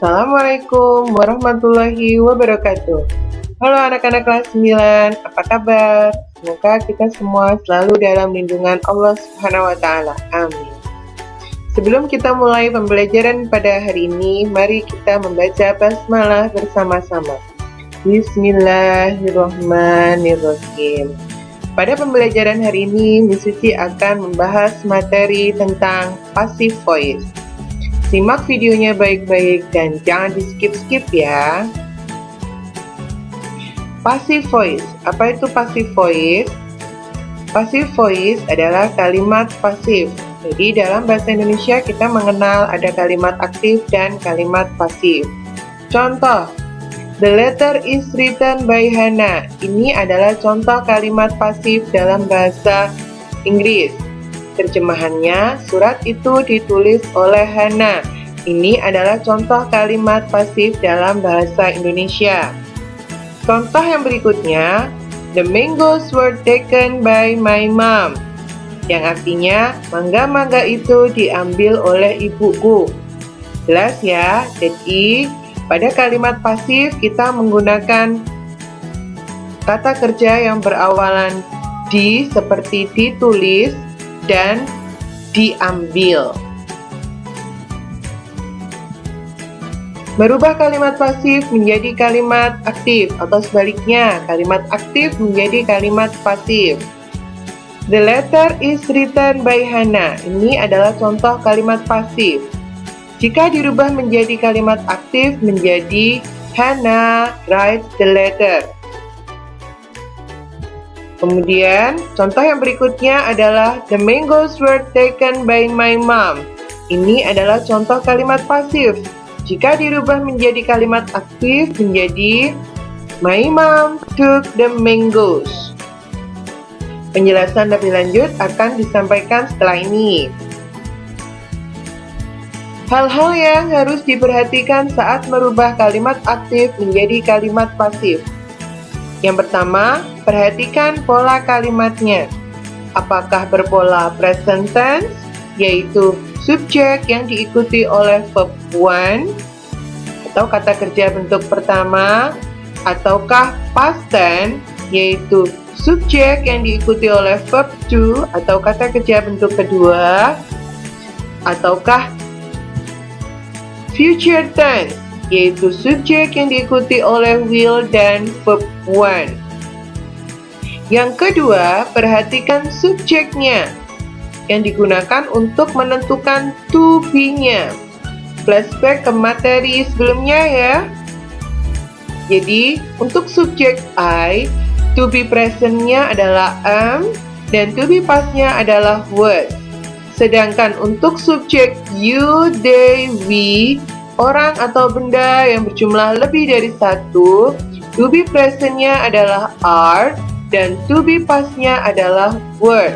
Assalamualaikum warahmatullahi wabarakatuh. Halo anak-anak kelas 9, apa kabar? Semoga kita semua selalu dalam lindungan Allah Subhanahu wa taala. Amin. Sebelum kita mulai pembelajaran pada hari ini, mari kita membaca basmalah bersama-sama. Bismillahirrahmanirrahim. Pada pembelajaran hari ini, Miss Suci akan membahas materi tentang passive voice. Simak videonya baik-baik dan jangan di-skip-skip ya. Passive voice. Apa itu passive voice? Passive voice adalah kalimat pasif. Jadi dalam bahasa Indonesia kita mengenal ada kalimat aktif dan kalimat pasif. Contoh, the letter is written by Hannah. Ini adalah contoh kalimat pasif dalam bahasa Inggris. Terjemahannya, surat itu ditulis oleh Hannah. Ini adalah contoh kalimat pasif dalam bahasa Indonesia. Contoh yang berikutnya, the mangoes were taken by my mom. Yang artinya, mangga-mangga itu diambil oleh ibuku. Jelas ya, jadi pada kalimat pasif kita menggunakan kata kerja yang berawalan di seperti ditulis dan diambil. Merubah kalimat pasif menjadi kalimat aktif atau sebaliknya, kalimat aktif menjadi kalimat pasif. The letter is written by Hannah. Ini adalah contoh kalimat pasif. Jika dirubah menjadi kalimat aktif menjadi Hannah writes the letter. Kemudian, contoh yang berikutnya adalah the mangoes were taken by my mom. Ini adalah contoh kalimat pasif. Jika dirubah menjadi kalimat aktif menjadi my mom took the mangoes. Penjelasan lebih lanjut akan disampaikan setelah ini. Hal-hal yang harus diperhatikan saat merubah kalimat aktif menjadi kalimat pasif. Yang pertama, perhatikan pola kalimatnya. Apakah berpola present tense, yaitu subjek yang diikuti oleh verb one, atau kata kerja bentuk pertama, ataukah past tense, yaitu subjek yang diikuti oleh verb to, atau kata kerja bentuk kedua, ataukah future tense, yaitu subjek yang diikuti oleh will dan verb one. Yang kedua, perhatikan subjeknya yang digunakan untuk menentukan to be-nya. Flashback ke materi sebelumnya ya. Jadi, untuk subjek I, to be present-nya adalah am, dan to be past-nya adalah was. Sedangkan untuk subjek you, they, we, orang atau benda yang berjumlah lebih dari satu, to be present-nya adalah are, dan to be past-nya adalah were.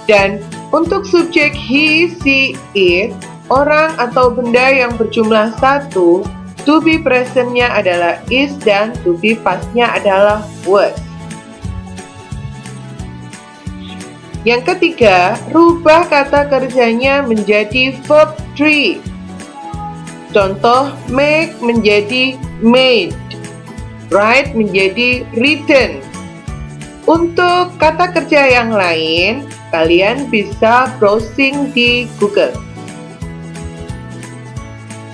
Dan untuk subjek he, she, it, orang atau benda yang berjumlah satu, to be present-nya adalah is dan to be past-nya adalah was. Yang ketiga, rubah kata kerjanya menjadi verb 3. Contoh, make menjadi made, write menjadi written. Untuk kata kerja yang lain, kalian bisa browsing di Google.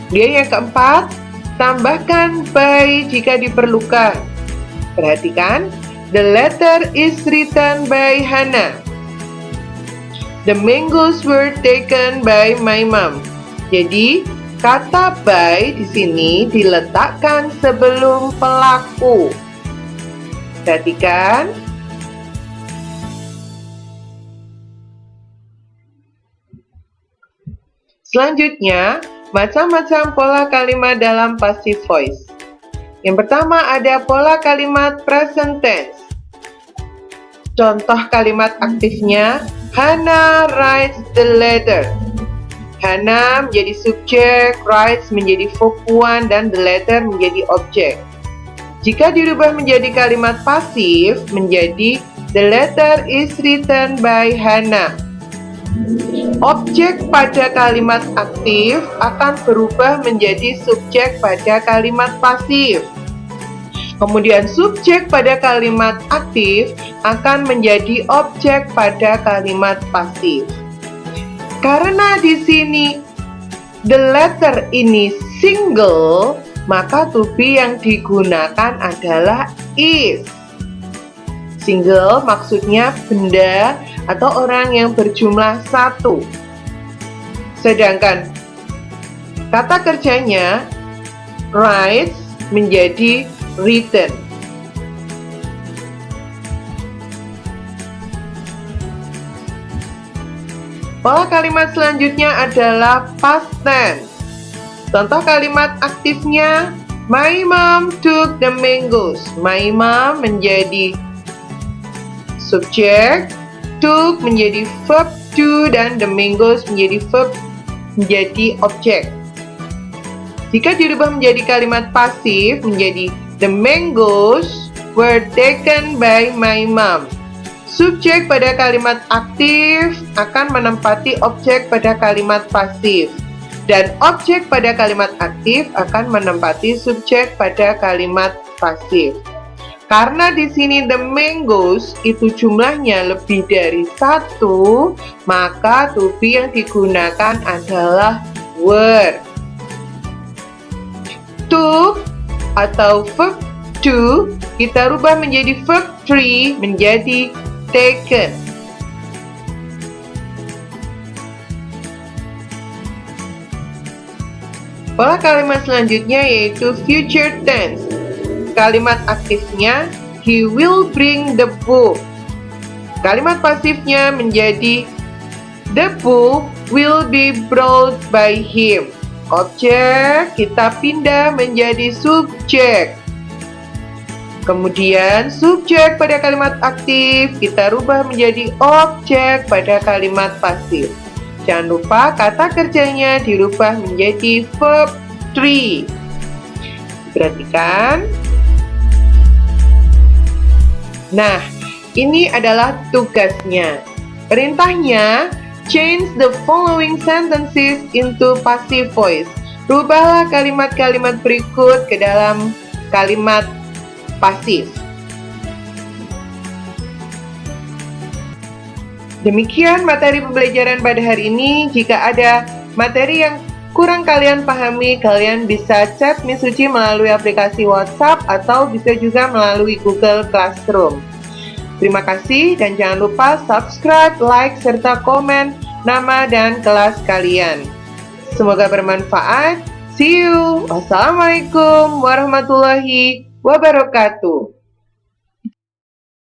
Kemudian yang keempat, tambahkan by jika diperlukan. Perhatikan, the letter is written by Hannah. The mangoes were taken by my mom. Jadi, kata by di sini diletakkan sebelum pelaku. Perhatikan. Selanjutnya, macam-macam pola kalimat dalam passive voice. Yang pertama ada pola kalimat present tense. Contoh kalimat aktifnya, Hannah writes the letter. Hannah menjadi subjek, writes menjadi verb one, dan the letter menjadi objek. Jika dirubah menjadi kalimat pasif, menjadi the letter is written by Hannah. Objek pada kalimat aktif akan berubah menjadi subjek pada kalimat pasif. Kemudian subjek pada kalimat aktif akan menjadi objek pada kalimat pasif. Karena di sini the letter ini single, maka to be yang digunakan adalah is. Single maksudnya benda atau orang yang berjumlah satu. Sedangkan kata kerjanya writes menjadi written. Pola kalimat selanjutnya adalah past tense. Contoh kalimat aktifnya, my mom took the mangoes. My mom menjadi subjek, took menjadi verb to, dan the mangoes menjadi verb menjadi objek. Jika dirubah menjadi kalimat pasif menjadi the mangoes were taken by my mom. Subjek pada kalimat aktif akan menempati objek pada kalimat pasif, dan objek pada kalimat aktif akan menempati subjek pada kalimat pasif. Karena di sini the mangoes itu jumlahnya lebih dari satu, maka to be yang digunakan adalah were. Took atau verb to kita rubah menjadi verb 3 menjadi taken. Pola kalimat selanjutnya yaitu future tense. Kalimat aktifnya he will bring the book. Kalimat pasifnya menjadi the book will be brought by him. Objek kita pindah menjadi subjek. Kemudian subjek pada kalimat aktif kita rubah menjadi objek pada kalimat pasif. Jangan lupa kata kerjanya dirubah menjadi verb 3. Perhatikan. Nah, ini adalah tugasnya. Perintahnya, change the following sentences into passive voice. Rubahlah kalimat-kalimat berikut ke dalam kalimat pasif. Demikian materi pembelajaran pada hari ini. Jika ada materi yang kurang kalian pahami, kalian bisa chat Miss Suci melalui aplikasi WhatsApp atau bisa juga melalui Google Classroom. Terima kasih dan jangan lupa subscribe, like, serta komen nama dan kelas kalian. Semoga bermanfaat. See you. Wassalamualaikum warahmatullahi wabarakatuh.